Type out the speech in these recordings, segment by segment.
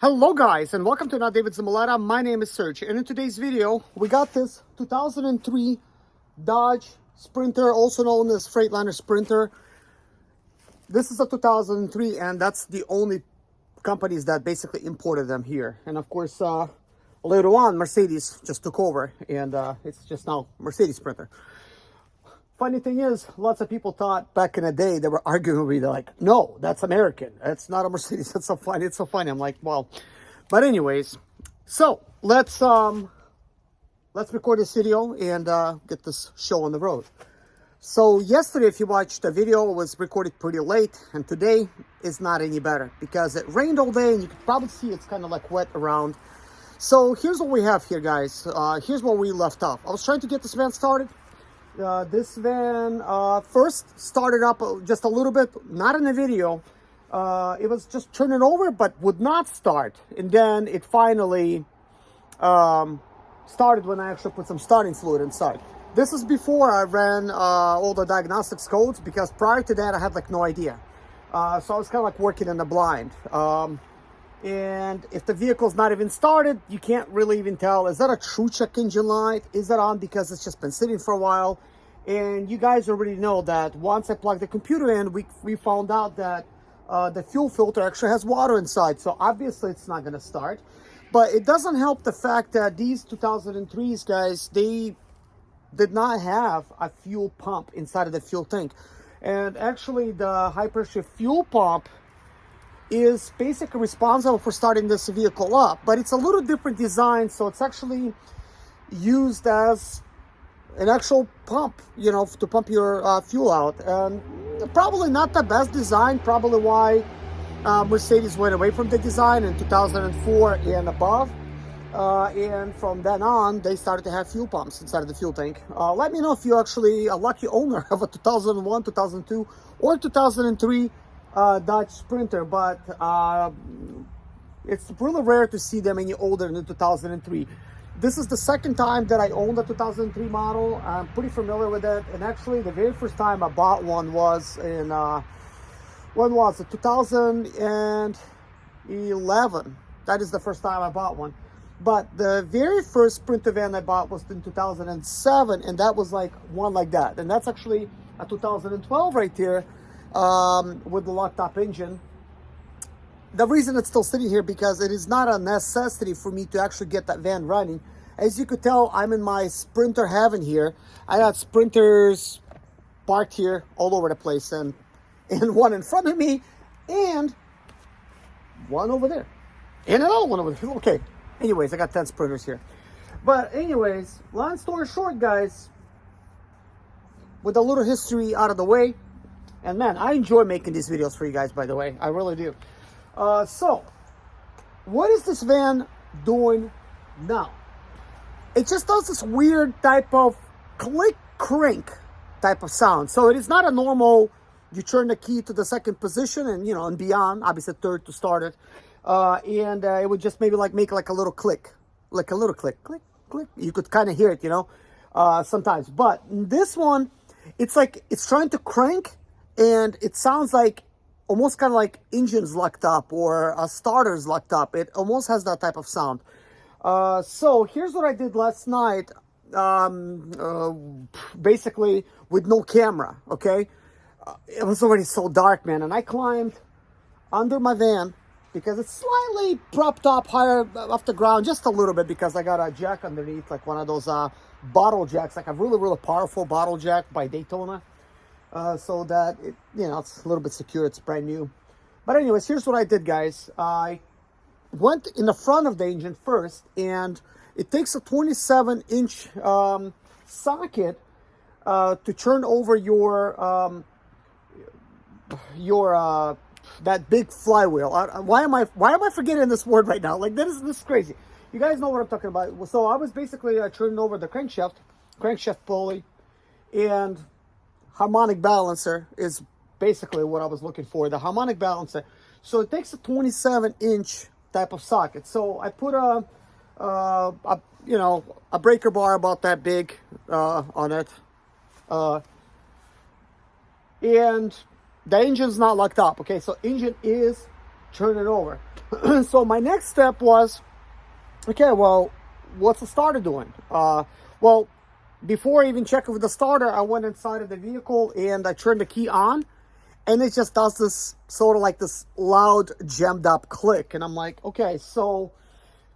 Hello guys, and welcome to Not David Zamolata. My name is Serge, and in today's video we got this 2003 Dodge Sprinter, also known as Freightliner Sprinter. This is a 2003, and that's the only companies that basically imported them here. And of course, later on Mercedes just took over, and it's just now Mercedes Sprinter. Funny thing is, lots of people thought back in the day, they were arguing with me. They're like, no, that's American. That's not a Mercedes. That's so funny. It's so funny. I'm like, well, but anyways, so let's record this video and get this show on the road. So yesterday, if you watched the video, it was recorded pretty late, and today is not any better because it rained all day, and you can probably see it's kind of like wet around. So here's what we have here, guys. Here's where we left off. I was trying to get this van started. This van first started up just a little bit, not in the video. It was just turning over but would not start, and then it finally started when I actually put some starting fluid inside. This is before I ran all the diagnostics codes, because prior to that I had like no idea. So I was kind of like working in the blind. And if the vehicle's not even started, you can't really even tell, is that a true check engine light? Is that on because it's just been sitting for a while? And you guys already know that once I plugged the computer in, we found out that the fuel filter actually has water inside. So obviously it's not going to start. But it doesn't help the fact that these 2003s, guys, they did not have a fuel pump inside of the fuel tank. And actually the high pressure fuel pump is basically responsible for starting this vehicle up, but it's a little different design. So it's actually used as an actual pump, you know, to pump your fuel out. And probably not the best design, probably why Mercedes went away from the design in 2004 and above. And from then on, they started to have fuel pumps inside of the fuel tank. Let me know if you're actually a lucky owner of a 2001, 2002, or 2003 Dodge Sprinter, but it's really rare to see them any older than 2003. This is the second time that I owned a 2003 model. I'm pretty familiar with it, and actually the very first time I bought one was in when was it? 2011. That is the first time I bought one. But the very first Sprinter van I bought was in 2007, and that was like one like that. And that's actually a 2012 right here. With the locked up engine. The reason it's still sitting here because it is not a necessity for me to actually get that van running. As you could tell, I'm in my Sprinter heaven here. I got Sprinters parked here all over the place, and one in front of me and one over there and another one over there. Okay, anyways, I got 10 Sprinters here. But anyways, long story short, guys, with a little history out of the way. And man, I enjoy making these videos for you guys, by the way. I really do. So, what is this van doing now? It just does this weird type of click crank type of sound. So it is not a normal, you turn the key to the second position and, you know, and beyond, obviously third to start it. And it would just maybe like make like a little click. Like a little click, click, click. You could kind of hear it, you know, sometimes. But this one, it's like, it's trying to crank, and it sounds like almost kind of like engines locked up or starters locked up. It almost has that type of sound. So here's what I did last night, basically with no camera, okay? It was already so dark, man, and I climbed under my van because it's slightly propped up higher off the ground, just a little bit, because I got a jack underneath, like one of those bottle jacks, like a really, really powerful bottle jack by Daytona. So that it, you know, it's a little bit secure. It's brand new. But anyways, here's what I did, guys. I went in the front of the engine first, and it takes a 27-inch socket to turn over your that big flywheel. Why am I forgetting this word right now? Like, this is crazy. You guys know what I'm talking about. So I was basically turning over the crankshaft pulley, and harmonic balancer is basically what I was looking for, the harmonic balancer. So it takes a 27-inch type of socket. So I put a breaker bar about that big on it, and the engine's not locked up. Okay, so engine is turn it over. So my next step was, okay, well, what's the starter doing? Well, before I even check with the starter, I went inside of the vehicle and I turned the key on, and it just does this sort of like this loud, jammed up click. And I'm like, okay, so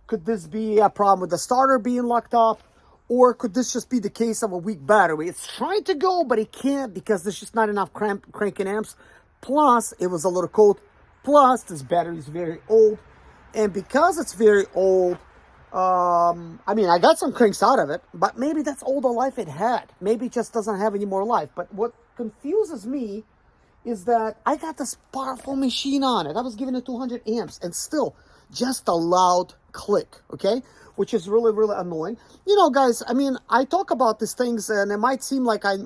could this be a problem with the starter being locked up? Or could this just be the case of a weak battery? It's trying to go, but it can't because there's just not enough cranking amps. Plus, it was a little cold. Plus, this battery is very old. And because it's very old, I mean, I got some cranks out of it, but maybe that's all the life it had. Maybe it just doesn't have any more life. But what confuses me is that I got this powerful machine on it. I was giving it 200 amps and still just a loud click, okay? Which is really, really annoying. You know, guys, I mean, I talk about these things and it might seem like I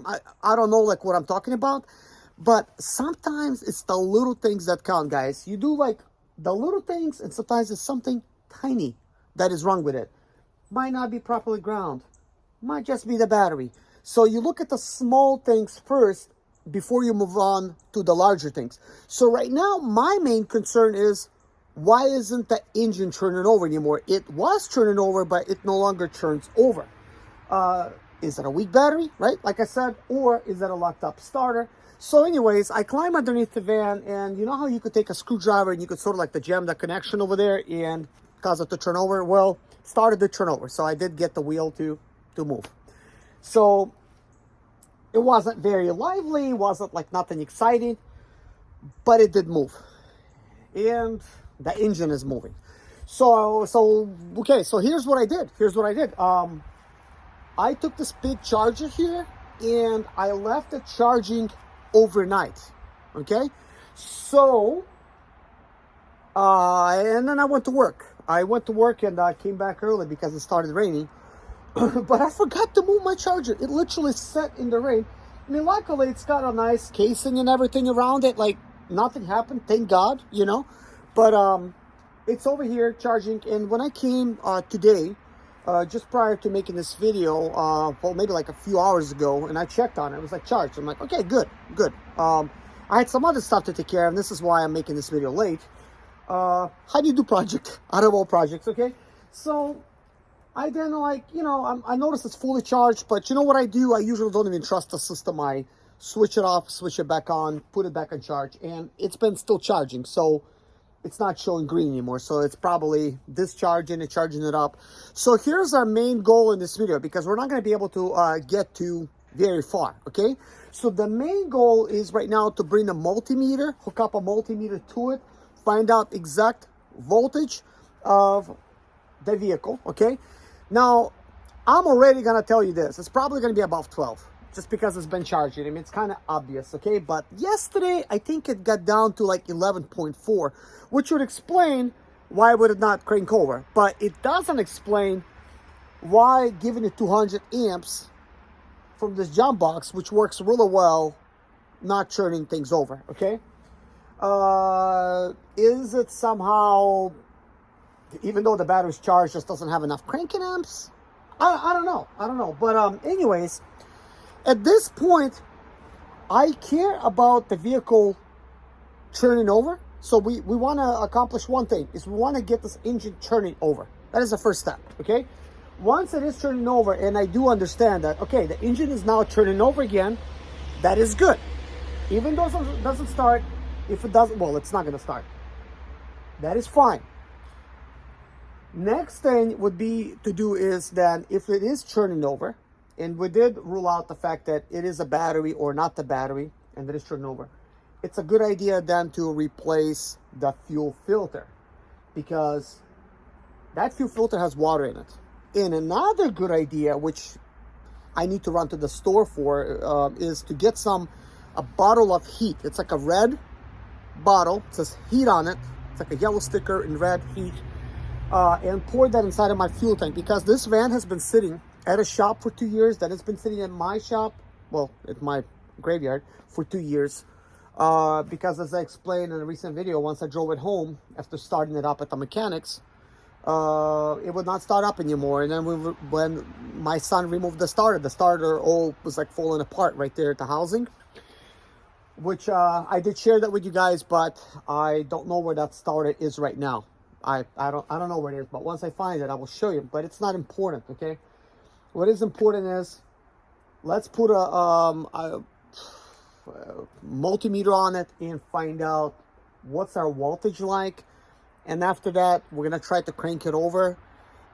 don't know like what I'm talking about, but sometimes it's the little things that count, guys. You do like the little things, and sometimes it's something tiny that is wrong with it. Might not be properly ground. Might just be the battery. So you look at the small things first before you move on to the larger things. So right now, my main concern is, why isn't the engine turning over anymore? It was turning over, but it no longer turns over. Is it a weak battery, right? Like I said, or is it a locked up starter? So anyways, I climb underneath the van, and you know how you could take a screwdriver and you could sort of like to jam the connection over there and cause it to turn over? Well, started to turn over. So I did get the wheel to move. So it wasn't very lively, wasn't like nothing exciting, but it did move. And the engine is moving. So okay, so here's what I did. I took this big charger here and I left it charging overnight. Okay, so and then I went to work. And I came back early because it started raining. But I forgot to move my charger. It literally sat in the rain. I mean, luckily it's got a nice casing and everything around it. Like nothing happened, thank God, you know. But it's over here charging. And when I came today, just prior to making this video, well, maybe like a few hours ago, and I checked on it, it was like charged. I'm like, okay, good. I had some other stuff to take care of, and this is why I'm making this video late. How do you do project out of all projects? Okay, so I then, like, you know, I noticed it's fully charged, but you know what I do? I usually don't even trust the system. I switch it off, switch it back on, put it back on charge, and it's been still charging. So it's not showing green anymore. So it's probably discharging and charging it up. So here's our main goal in this video, because we're not going to be able to get to very far, okay? So the main goal is right now to bring a multimeter, hook up a multimeter to it, find out exact voltage of the vehicle, okay? Now, I'm already going to tell you this. It's probably going to be above 12, just because it's been charging. I mean, it's kind of obvious, okay? But yesterday, I think it got down to like 11.4, which would explain why would it not crank over. But it doesn't explain why giving it 200 amps from this jump box, which works really well, not turning things over, okay? Is it somehow, even though the battery's charged, just doesn't have enough cranking amps? I don't know. But anyways, at this point, I care about the vehicle turning over. So we want to accomplish one thing, is we want to get this engine turning over. That is the first step, okay? Once it is turning over, and I do understand that, okay, the engine is now turning over again, that is good. Even though it doesn't start, if it doesn't, well, it's not going to start. That is fine. Next thing would be to do is then, if it is turning over, and we did rule out the fact that it is a battery or not the battery, and it is turning over, it's a good idea then to replace the fuel filter, because that fuel filter has water in it. And another good idea, which I need to run to the store for, is to get a bottle of heat. It's like a red bottle. It says heat on it. It's like a yellow sticker in red, heat. And pour that inside of my fuel tank, because this van has been sitting at a shop for 2 years. That has been sitting at my shop, well, at my graveyard for 2 years. Because as I explained in a recent video, once I drove it home after starting it up at the mechanics, it would not start up anymore. And then when my son removed the starter all was like falling apart right there at the housing. which I did share that with you guys, but I don't know where that starter is right now. I don't know where it is, but once I find it, I will show you. But it's not important, okay? What is important is, let's put a multimeter on it and find out what's our voltage like. And after that, we're gonna try to crank it over,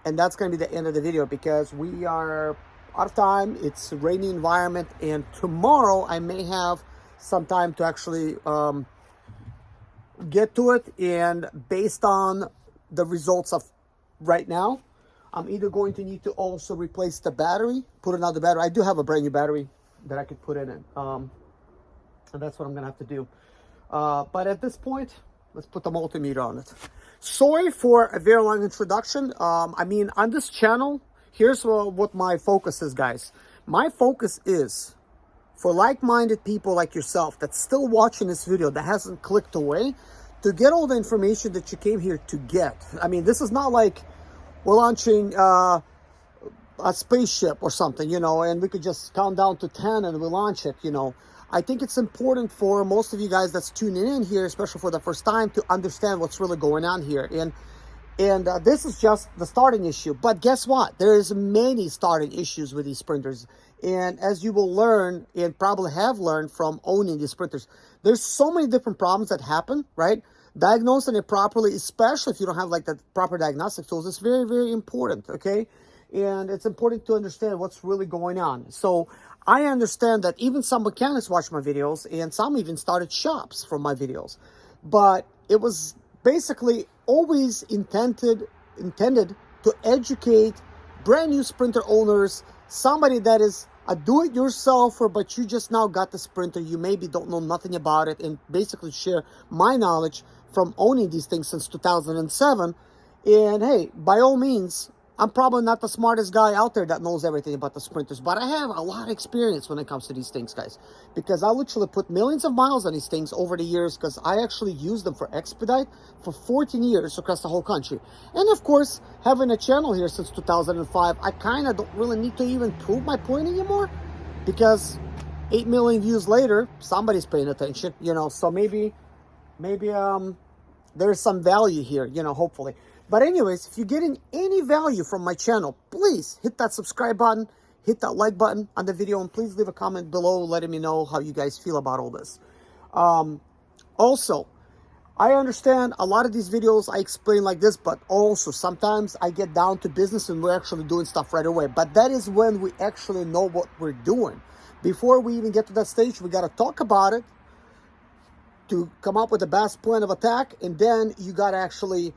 and that's gonna be the end of the video because we are out of time. It's a rainy environment, and tomorrow I may have some time to actually get to it. And based on the results of right now, I'm either going to need to also replace the battery, put another battery. I do have a brand new battery that I could put in it. And that's what I'm gonna have to do. But at this point, let's put the multimeter on it. Sorry for a very long introduction. I mean, on this channel, here's what my focus is, guys. My focus is for like-minded people like yourself that's still watching this video, that hasn't clicked away, to get all the information that you came here to get. I mean, this is not like we're launching a spaceship or something, you know, and we could just count down to 10 and we launch it, you know. I think it's important for most of you guys that's tuning in here, especially for the first time, to understand what's really going on here. And this is just the starting issue. But guess what? There's many starting issues with these sprinters. And as you will learn, and probably have learned from owning these sprinters, there's so many different problems that happen, right? Diagnosing it properly, especially if you don't have like the proper diagnostic tools, is very, very important, okay? And it's important to understand what's really going on. So I understand that even some mechanics watch my videos, and some even started shops from my videos. But it was basically always intended to educate brand new sprinter owners, somebody that is a do-it-yourselfer, but you just now got the sprinter, you maybe don't know nothing about it, and basically share my knowledge from owning these things since 2007. And hey, by all means, I'm probably not the smartest guy out there that knows everything about the sprinters, but I have a lot of experience when it comes to these things, guys, because I literally put millions of miles on these things over the years, because I actually used them for expedite for 14 years across the whole country. And of course, having a channel here since 2005, I kind of don't really need to even prove my point anymore, because 8 million views later, somebody's paying attention, you know. So maybe there's some value here, you know, hopefully. But anyways, if you're getting any value from my channel, please hit that subscribe button, hit that like button on the video, and please leave a comment below letting me know how you guys feel about all this. Also, I understand a lot of these videos I explain like this, but also sometimes I get down to business and we're actually doing stuff right away. But that is when we actually know what we're doing. Before we even get to that stage, we got to talk about it to come up with the best plan of attack, and then you got to actually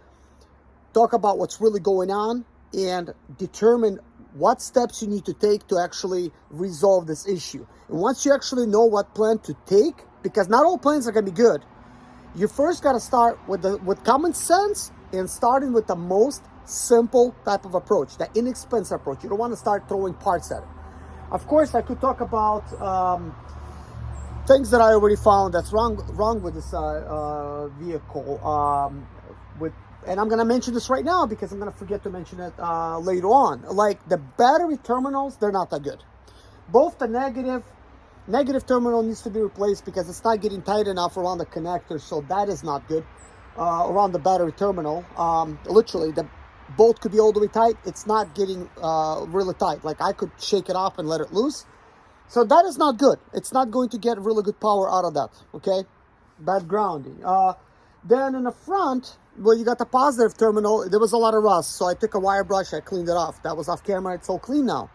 talk about what's really going on and determine what steps you need to take to actually resolve this issue. And once you actually know what plan to take, because not all plans are going to be good, you first got to start with common sense and starting with the most simple type of approach, the inexpensive approach. You don't want to start throwing parts at it. Of course, I could talk about things that I already found that's wrong with this vehicle. And I'm going to mention this right now because I'm going to forget to mention it later on. Like the battery terminals, they're not that good. Both the negative terminal needs to be replaced because it's not getting tight enough around the connector, so that is not good. Around the battery terminal, literally the bolt could be all the way tight. It's not getting really tight. Like I could shake it off and let it loose. So that is not good. It's not going to get really good power out of that, okay? Bad grounding. Then in the front, well, you got the positive terminal. There was a lot of rust, so I took a wire brush, I cleaned it off. That was off camera. It's all clean now.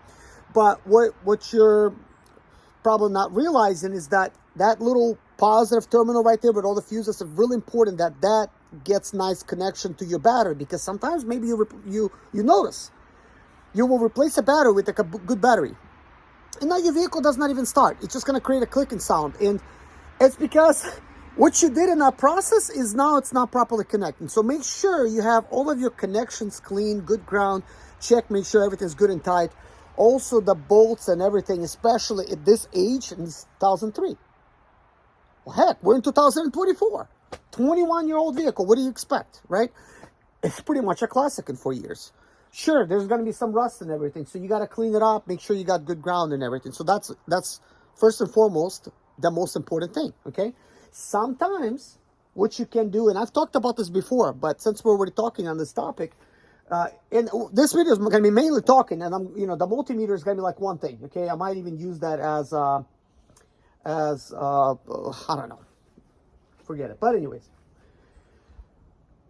But what you're probably not realizing is that little positive terminal right there with all the fuses is really important, that gets nice connection to your battery, because sometimes maybe you notice you will replace a battery with like a good battery, and now your vehicle does not even start. It's just going to create a clicking sound, and it's because what you did in that process is now it's not properly connecting. So make sure you have all of your connections clean, good ground check, make sure everything's good and tight. Also the bolts and everything, especially at this age, in 2003. Well, heck, we're in 2024. 21-year-old vehicle. What do you expect, right? It's pretty much a classic in 4 years. Sure, there's going to be some rust and everything, so you got to clean it up, make sure you got good ground and everything. So that's first and foremost, the most important thing, okay? Sometimes what you can do, and I've talked about this before, but since we're already talking on this topic, and this video is going to be mainly talking, and I'm, the multimeter is going to be like one thing, okay? I might even use that as I don't know, forget it. But anyways,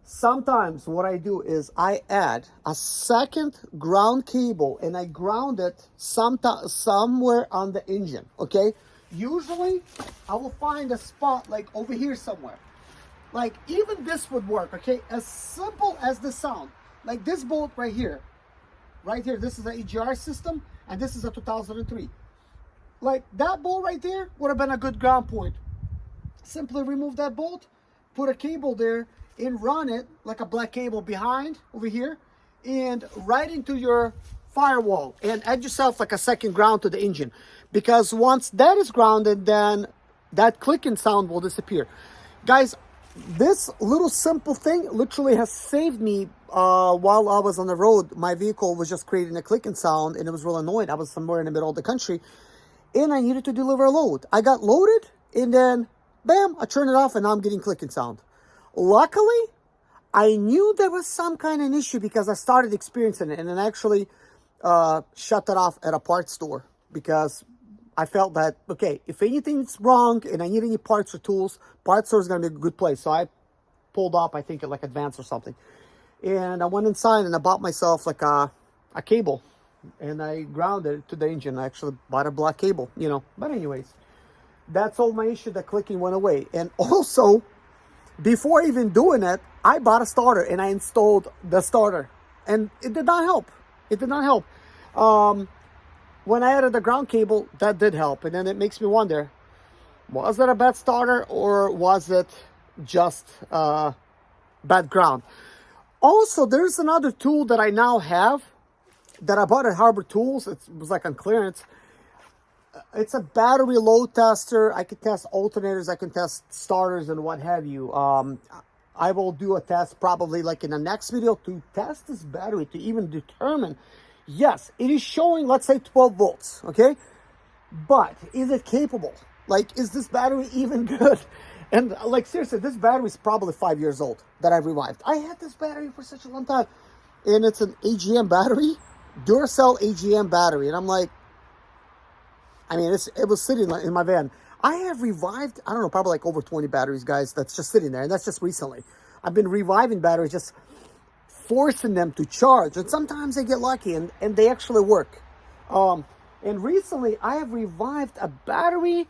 sometimes what I do is I add a second ground cable and I ground it somewhere on the engine, okay? Usually I will find a spot like over here somewhere. Like even this would work, okay? As simple as this sound. Like this bolt right here. Right here, this is an EGR system and this is a 2003. Like that bolt right there would have been a good ground point. Simply remove that bolt, put a cable there, and run it like a black cable behind over here and right into your firewall and add yourself like a second ground to the engine, because once that is grounded, then that clicking sound will disappear. Guys, this little simple thing literally has saved me while I was on the road. My vehicle was just creating a clicking sound and it was real annoying. I was somewhere in the middle of the country and I needed to deliver a load. I got loaded and then bam, I turned it off and now I'm getting clicking sound. Luckily, I knew there was some kind of an issue because I started experiencing it and then actually shut that off at a parts store, because I felt that, okay, if anything's wrong and I need any parts or tools, parts store is going to be a good place. So I pulled up, I think, at like Advance or something. And I went inside and I bought myself like a cable and I grounded it to the engine. I actually bought a black cable, But anyways, that's all my issue. The clicking went away. And also, before even doing it, I bought a starter and I installed the starter. And it did not help. It did not help. When I added the ground cable, that did help. And then it makes me wonder, was it a bad starter or was it just bad ground? Also, there's another tool that I now have that I bought at Harbor Tools. It was like on clearance. It's a battery load tester. I can test alternators, I can test starters and what have you. I will do a test probably like in the next video to test this battery to even determine, yes, it is showing, let's say 12 volts, okay? But is it capable? Like, is this battery even good? And like, seriously, this battery is probably 5 years old that I revived. I had this battery for such a long time. And it's an AGM battery, Duracell AGM battery. And I'm like, I mean, it was sitting in my van. I have revived, I don't know, probably like over 20 batteries, guys, that's just sitting there. And that's just recently. I've been reviving batteries, just forcing them to charge. And sometimes they get lucky and they actually work. And recently, I have revived a battery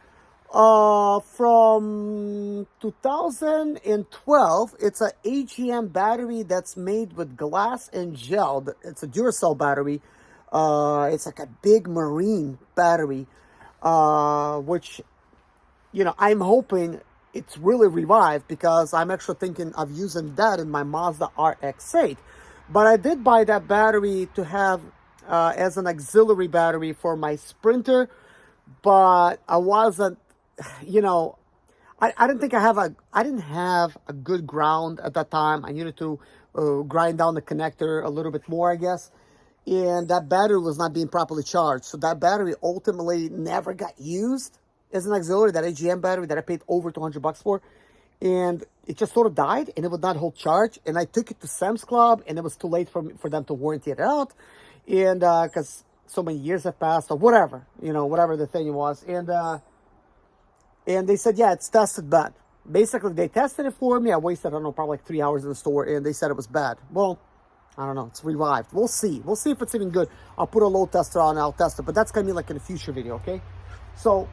from 2012. It's an AGM battery that's made with glass and gel. It's a Duracell battery. It's like a big marine battery. Which, I'm hoping it's really revived, because I'm actually thinking of using that in my Mazda RX-8. But I did buy that battery to have as an auxiliary battery for my Sprinter, but I wasn't, I didn't think I didn't have a good ground at that time. I needed to grind down the connector a little bit more, I guess. And that battery was not being properly charged. So that battery ultimately never got used as an auxiliary, that AGM battery that I paid over $200 for. And it just sort of died and it would not hold charge. And I took it to Sam's Club and it was too late for them to warranty it out. And because so many years have passed or whatever, whatever the thing was. And they said, yeah, it's tested bad. Basically, they tested it for me. I wasted, I don't know, probably like 3 hours in the store and they said it was bad. Well, I don't know. It's revived. We'll see. We'll see if it's even good. I'll put a load tester on and I'll test it. But that's going to be like in a future video, okay? So,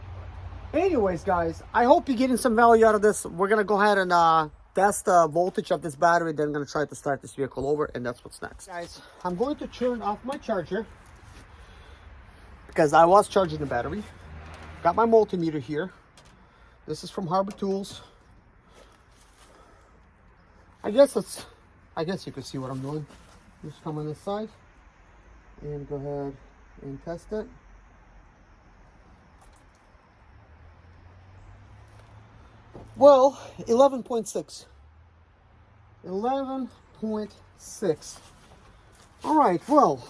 anyways, guys, I hope you're getting some value out of this. We're going to go ahead and test the voltage of this battery. Then I'm going to try to start this vehicle over. And that's what's next. Guys, I'm going to turn off my charger, because I was charging the battery. Got my multimeter here. This is from Harbor Tools. I guess you can see what I'm doing. Just come on this side and go ahead and test it. Well, 11.6. 11.6. All right, well,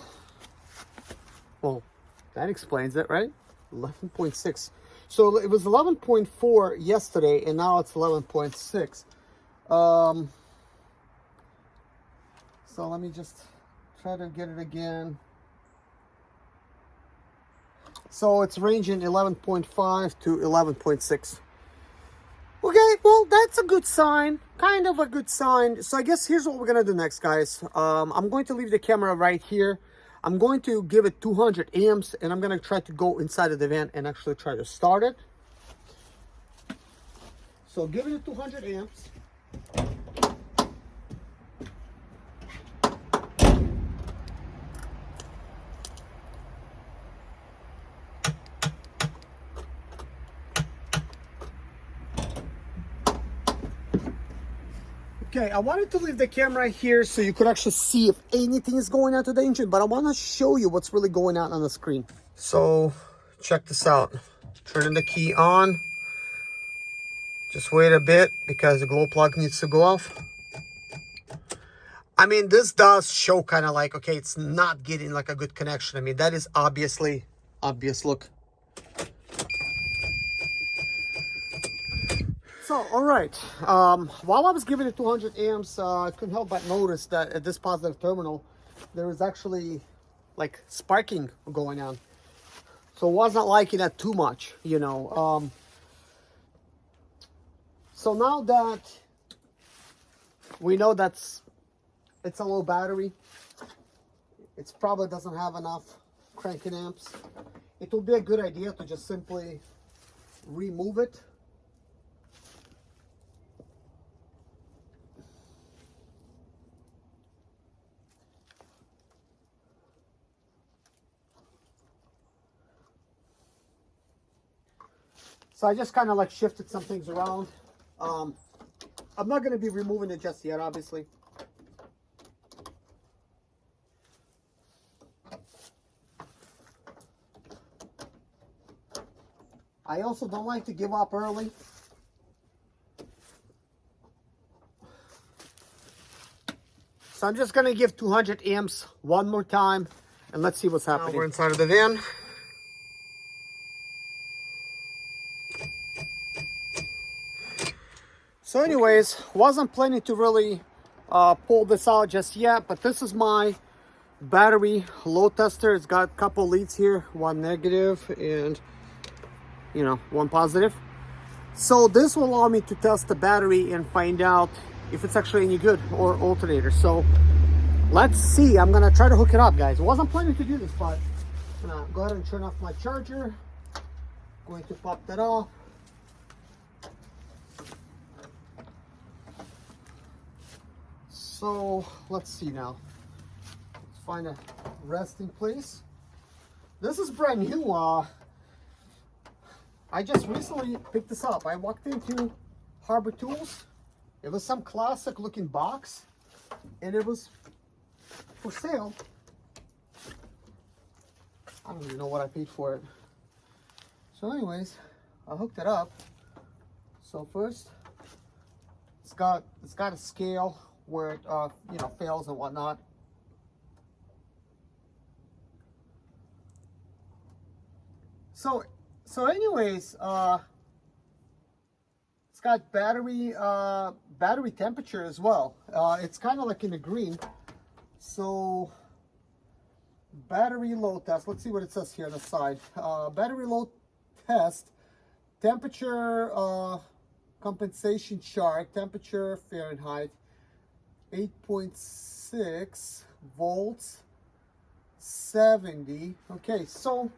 that explains it, right? 11.6. So it was 11.4 yesterday, and now it's 11.6. So let me just try to get it again. So it's ranging 11.5 to 11.6. Okay, well, that's a good sign. Kind of a good sign. So I guess here's what we're going to do next, guys. I'm going to leave the camera right here. I'm going to give it 200 amps, and I'm going to try to go inside of the van and actually try to start it. So giving it 200 amps. Okay, I wanted to leave the camera here so you could actually see if anything is going on to the engine, but I want to show you what's really going on the screen. So check this out. Turning the key on. Just wait a bit because the glow plug needs to go off. I mean, this does show kind of like, okay, it's not getting like a good connection. I mean, that is obviously obvious. Look. So, all right, while I was giving it 200 amps, I couldn't help but notice that at this positive terminal, there was actually like sparking going on. So wasn't liking that too much, you know. So now that we know it's a low battery, it probably doesn't have enough cranking amps, it will be a good idea to just simply remove it. So I just kind of like shifted some things around. I'm not going to be removing it just yet, obviously. I also don't like to give up early. So I'm just going to give 200 amps one more time, and let's see what's happening. Now we're inside of the van. So anyways, wasn't planning to really pull this out just yet, but this is my battery load tester. It's got a couple leads here, one negative and, you know, one positive. So this will allow me to test the battery and find out if it's actually any good or alternator. So let's see. I'm gonna try to hook it up, guys. I wasn't planning to do this, but I'm gonna go ahead and turn off my charger. Going to pop that off. So let's see now. Let's find a resting place. This is brand new. I just recently picked this up. I walked into Harbor Tools. It was some classic looking box, and it was for sale. I don't even know what I paid for it. So anyways, I hooked it up. So first, it's got a scale where it you know, fails and whatnot. So anyways, it's got battery temperature as well. It's kind of like in the green. So battery load test. Let's see what it says here on the side. Battery load test, temperature compensation chart, temperature Fahrenheit, 8.6 volts, 70. Okay, so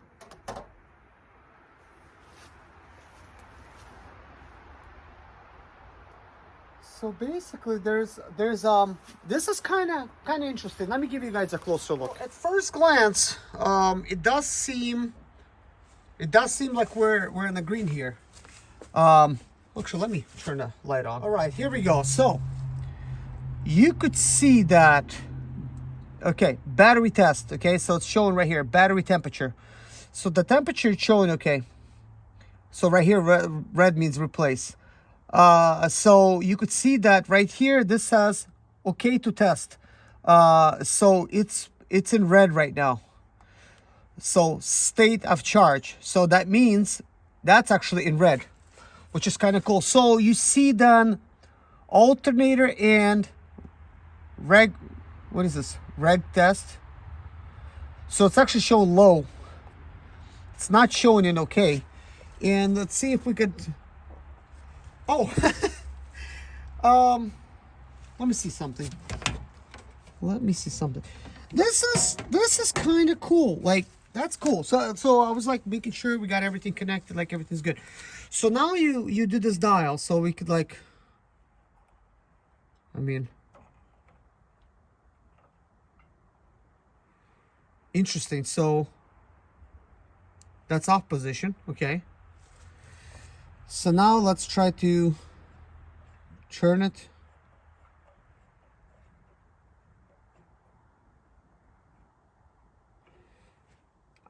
basically there's this is kind of interesting. Let me give you guys a closer look. At first glance, it does seem like we're in the green here. Actually, let me turn the light on. All right, here we go. So you could see that. Okay, battery test. Okay, so it's showing right here, battery temperature. So the temperature is showing okay. So right here, red means replace. So you could see that right here, this says okay to test. So it's in red right now. So state of charge. So that means That's actually in red, which is kind of cool. So you see then alternator and reg, what is this? Reg test. So it's actually showing low. It's not showing in okay. And let's see if we could, oh, let me see something. Let me see something. This is kind of cool. Like, that's cool. So I was like making sure we got everything connected, like everything's good. So now you do this dial, so we could like, I mean, interesting. So that's off position, okay. So now let's try to turn it.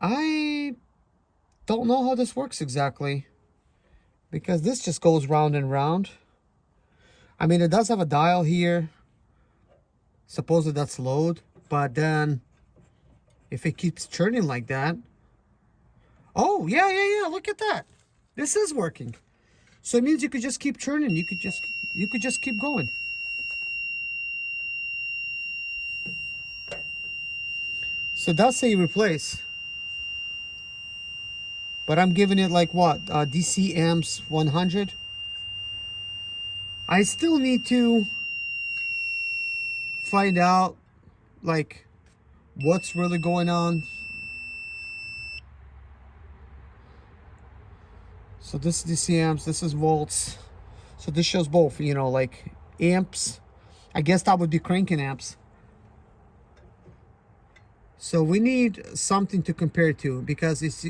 I don't know how this works exactly, because this just goes round and round. I mean, it does have a dial here. Supposedly that's load, but then if it keeps churning like that, oh yeah, look at that. This is working. So it means you could just keep churning. You could just keep going. So it does say replace, but I'm giving it like what, DC amps 100. I still need to find out like what's really going on. So this is DC amps, this is volts. So this shows both, you know, like amps. I guess that would be cranking amps. So we need something to compare to, because as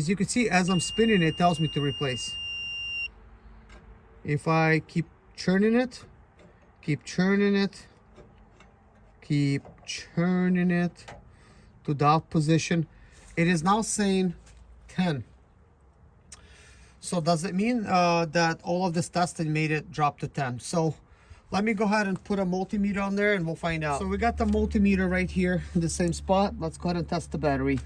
you can see, as I'm spinning it tells me to replace. If I keep churning it, keep churning it, keep churning it to the off position, it is now saying 10. So does it mean that all of this testing made it drop to 10? So let me go ahead and put a multimeter on there and we'll find out. So we got the multimeter right here in the same spot. Let's go ahead and test the battery.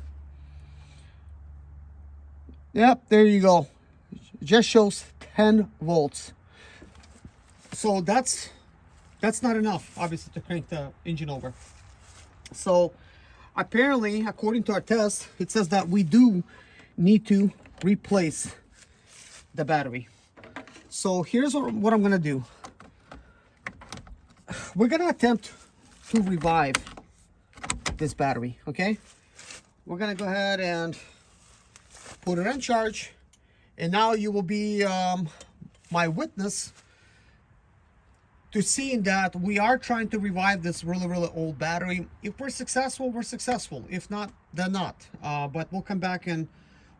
Yep, there you go. It just shows 10 volts. So that's not enough, obviously, to crank the engine over. So apparently, according to our test, it says that we do need to replace the battery. So here's what I'm gonna do. We're gonna attempt to revive this battery, okay? We're gonna go ahead and put it on charge, and now you will be my witness to seeing that we are trying to revive this really old battery. If we're successful, we're successful. If not, then not. But we'll come back and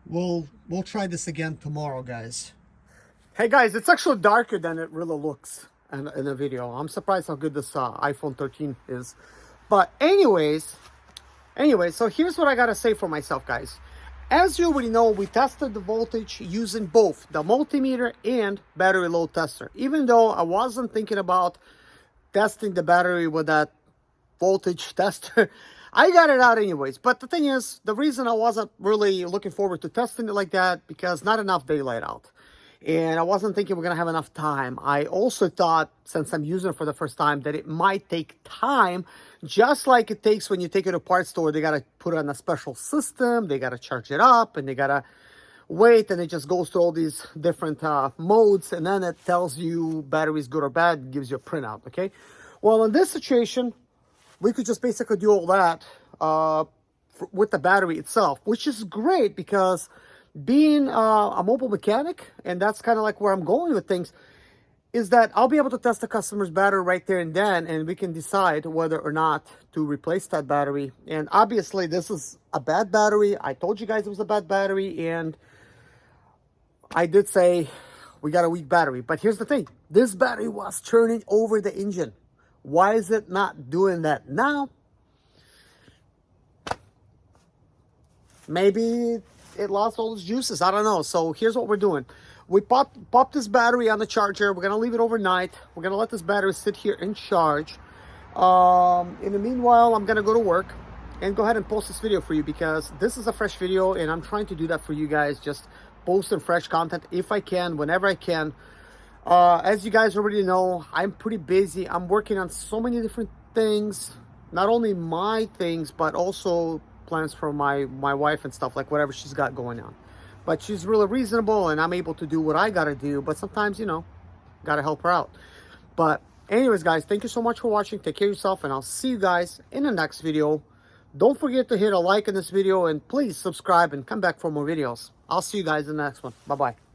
we'll try this again tomorrow, guys. Hey guys, it's actually darker than it really looks in the video. I'm surprised how good this iPhone 13 is. But anyways, so here's what I gotta say for myself, guys. As you already know, we tested the voltage using both the multimeter and battery load tester. Even though I wasn't thinking about testing the battery with that voltage tester, I got it out anyways. But the thing is, the reason I wasn't really looking forward to testing it like that, because not enough daylight out. And I wasn't thinking we're gonna have enough time. I also thought, since I'm using it for the first time, that it might take time, just like it takes when you take it to a parts store. They gotta put it on a special system, they gotta charge it up, and they gotta wait, and it just goes through all these different modes, and then it tells you battery is good or bad, gives you a printout, okay? Well, in this situation, we could just basically do all that with the battery itself, which is great, because being a mobile mechanic, and that's kind of like where I'm going with things, is that I'll be able to test the customer's battery right there and then, and we can decide whether or not to replace that battery. And obviously this is a bad battery. I told you guys it was a bad battery, and I did say we got a weak battery. But here's the thing, this battery was turning over the engine. Why is it not doing that now? Maybe it lost all its juices, I don't know. So here's what we're doing. We pop this battery on the charger. We're gonna leave it overnight. We're gonna let this battery sit here and charge. In the meanwhile, I'm gonna go to work and go ahead and post this video for you, because this is a fresh video and I'm trying to do that for you guys, just posting fresh content if I can, whenever I can. As you guys already know, I'm pretty busy. I'm working on so many different things, not only my things, but also plans for my wife and stuff, like whatever she's got going on. But she's really reasonable and I'm able to do what I gotta do, but sometimes, you know, gotta help her out. But anyways, guys, thank you so much for watching. Take care of yourself, and I'll see you guys in the next video. Don't forget to hit a like in this video, and please subscribe and come back for more videos. I'll see you guys in the next one. Bye-bye.